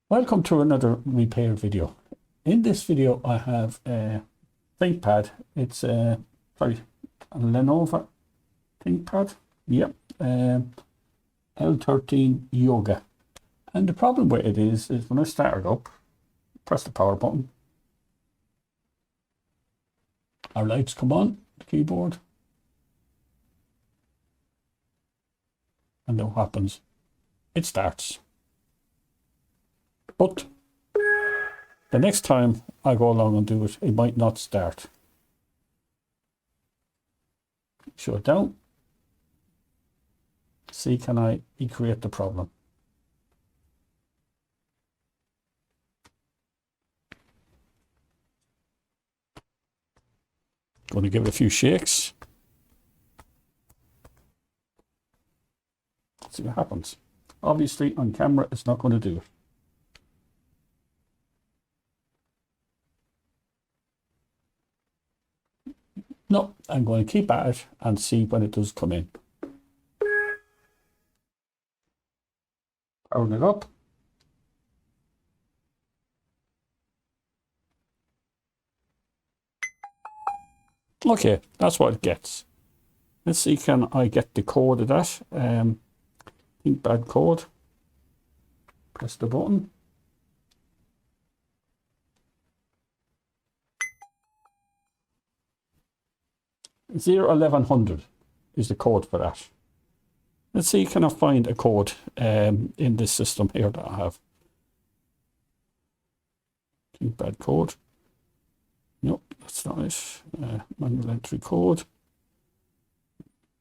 Welcome to another repair video. In this video I have a ThinkPad. It's a Lenova ThinkPad. Yep. L13 Yoga. And the problem with it is when I start it up, press the power button, our lights come on, the keyboard, and then what happens? It starts. But the next time I go along and do it, it might not start. Shut it down. See, can I create the problem? Going to give it a few shakes. See what happens. Obviously on camera it's not going to do it. No, I'm going to keep at it and see when it does come in. Powering it up. Okay, that's what it gets. Let's see, can I get the code of that? ThinkPad code. Press the button. $01100 is the code for that. Let's see, can I find a code in this system here that I have? ThinkPad code. Nope, that's not it. Manual entry code.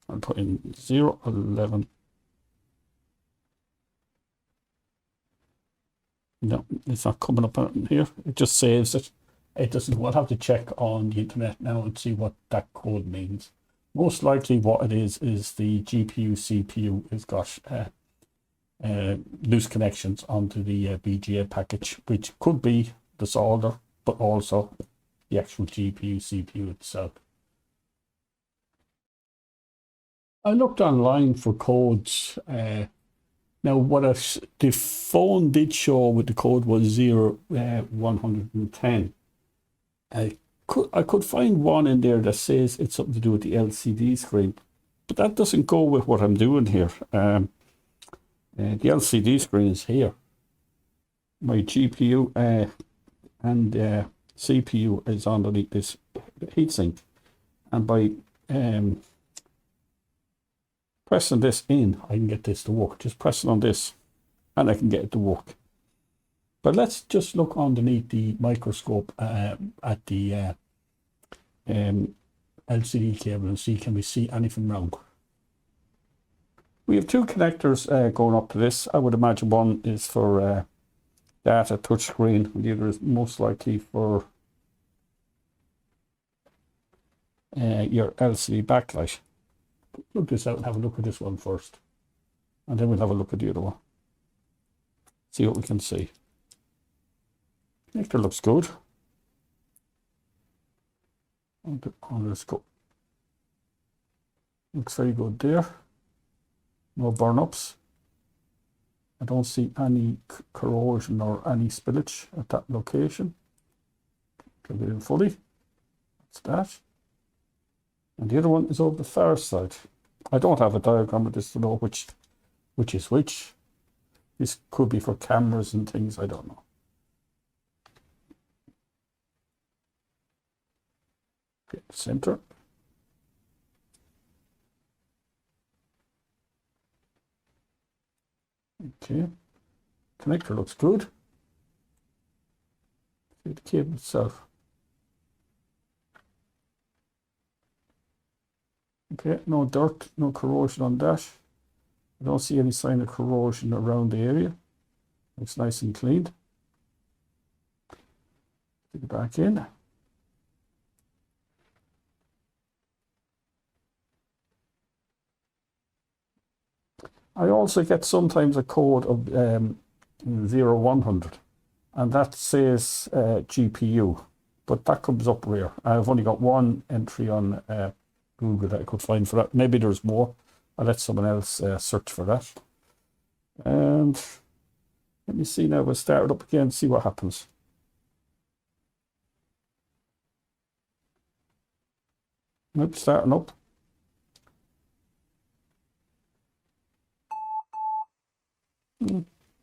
I'll put in 011. No, it's not coming up in here. It just saves it. It doesn't. We'll have to check on the internet now and see what that code means. Most likely what it is the GPU, CPU has got loose connections onto the BGA package, which could be the solder, but also the actual GPU, CPU itself. I looked online for codes. Now, the phone did show with the code was 110. I could find one in there that says it's something to do with the LCD screen, but that doesn't go with what I'm doing here. The LCD screen is here. My GPU and CPU is underneath this heatsink, and by pressing this in, I can get this to work. Just pressing on this, and I can get it to work. But let's just look underneath the microscope at the LCD cable and see, can we see anything wrong? We have two connectors going up to this. I would imagine one is for data touchscreen, and the other is most likely for your LCD backlight. Look this out and have a look at this one first, and then we'll have a look at the other one. See what we can see. Connector looks good. Let's go. Looks very good there. No burn-ups. I don't see any corrosion or any spillage at that location. Plug it in fully. That's that. And the other one is over the far side. I don't have a diagram of this to know which is which. This could be for cameras and things, I don't know. Okay, center. Okay, connector looks good. See the cable itself. Okay, no dirt, no corrosion on that. I don't see any sign of corrosion around the area. Looks nice and clean. Stick it back in. I also get sometimes a code of 0100, and that says GPU, but that comes up rare. I've only got one entry on Google that I could find for that. Maybe there's more. I'll let someone else search for that. And Let me see now. We'll start it up again, see what happens. Nope, starting up.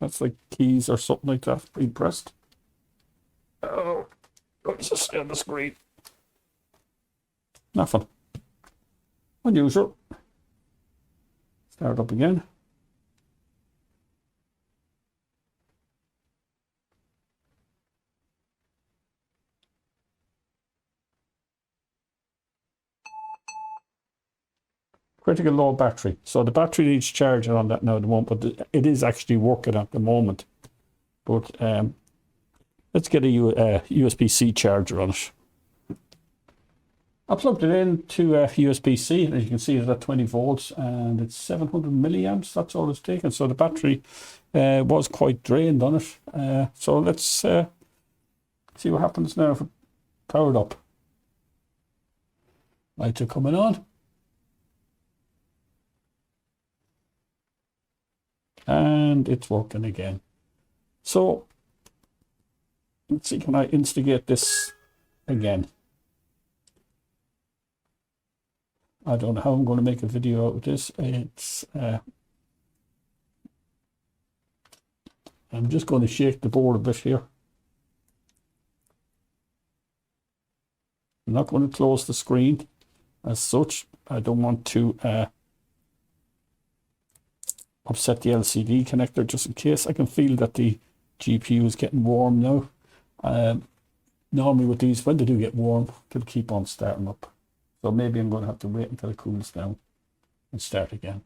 That's like keys or something like that being pressed. Oh, what's this on the screen? Nothing. Unusual. Start up again. Critical low battery. So the battery needs charging on that now at the moment, but it is actually working at the moment. But let's get a USB-C charger on it. I plugged it into USB-C, and as you can see, it's at 20 volts, and it's 700 milliamps. That's all it's taken. So the battery was quite drained on it. So let's see what happens now if it powered up. Lights are coming on. And it's working again. So let's see, can I instigate this again? I don't know how I'm going to make a video out of this. It's I'm just going to shake the board a bit here. I'm not going to close the screen as such. I don't want to upset the LCD connector just in case. I can feel that the GPU is getting warm now. Normally with these, when they do get warm, they'll keep on starting up. So maybe I'm going to have to wait until it cools down and start again.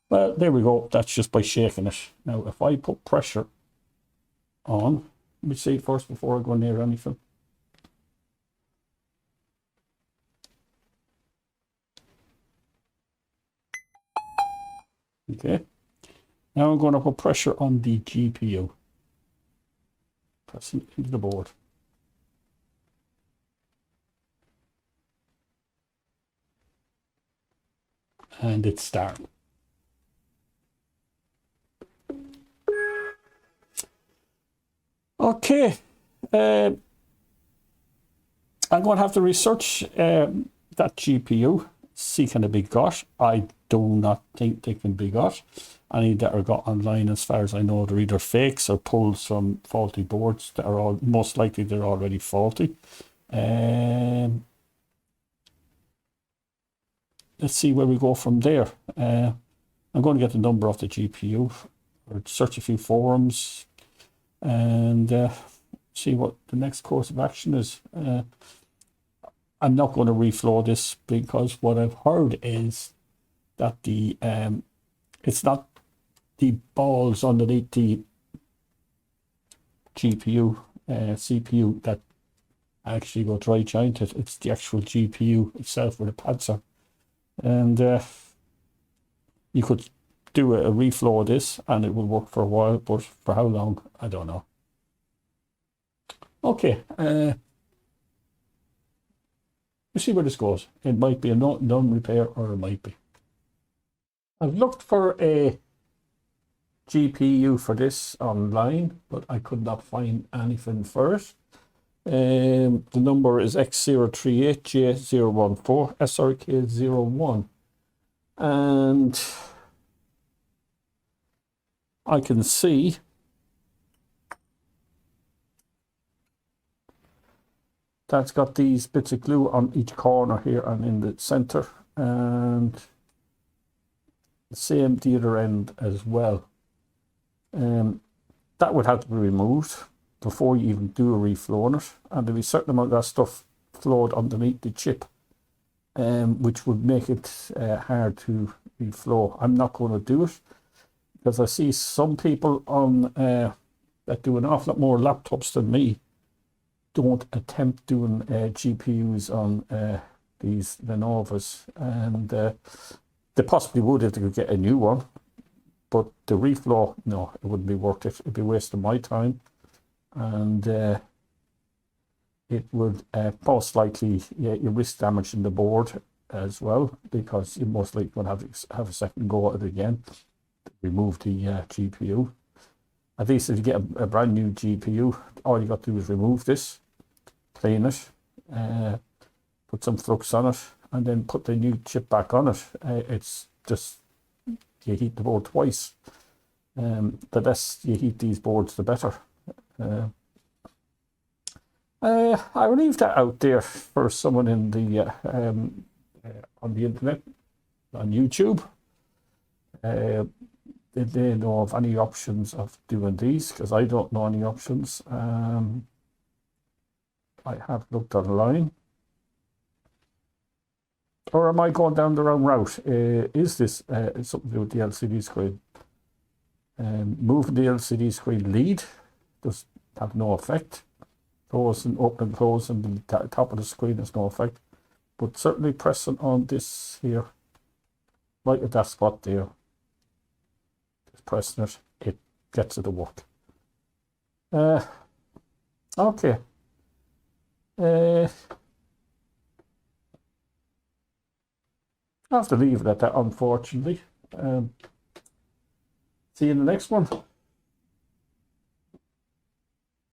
Well, there we go. That's just by shaking it. Now, if I put pressure on, let me see first before I go near anything. Okay. Now I'm going to put pressure on the GPU. Pressing into the board. And it's starting. Okay. I'm going to have to research that GPU, see can it be got. I do not think they can be got. Any that are got online, as far as I know, they're either fakes or pulled from faulty boards that are all, most likely they're already faulty. Let's see where we go from there. I'm going to get the number of the GPU or search a few forums and see what the next course of action is. I'm not going to reflow this because what I've heard is that the it's not the balls underneath the GPU, CPU that actually go dry jointed. It's the actual GPU itself where the pads are. And you could do a reflow of this and it will work for a while, but for how long, I don't know. Okay, we'll see where this goes. It might be a non-repair or it might be. I've looked for a GPU for this online, but I could not find anything for it. The number is X038J014 SRK01, and I can see that's got these bits of glue on each corner here and in the center, and the same the other end as well. That would have to be removed before you even do a reflow on it, and there'll be a certain amount of that stuff flowed underneath the chip, which would make it hard to reflow. I'm not going to do it because I see some people on that do an awful lot more laptops than me don't attempt doing GPUs on these Lenovas, and they possibly would if they could get a new one, but the reflow, no, it wouldn't be worth it. It'd be wasting my time, and it would most likely, yeah, you risk damaging the board as well, because you're most likely going to have a second go at it again. remove the GPU. At least if you get a brand new GPU, all you got to do is remove this, clean it, put some flux on it, and then put the new chip back on it. It's just, you heat the board twice. The less you heat these boards, the better. I'll leave that out there for someone in the on the internet, on YouTube. Did they know of any options of doing these? Because I don't know any options. I have looked online. Or am I going down the wrong route? Is this something to do with the LCD screen? Moving the LCD screen lead does have no effect. Close and open and close and the top of the screen has no effect. But certainly pressing on this here, right at that spot there, just pressing it, it gets it to work. Okay. I have to leave it at that, unfortunately. See you in the next one.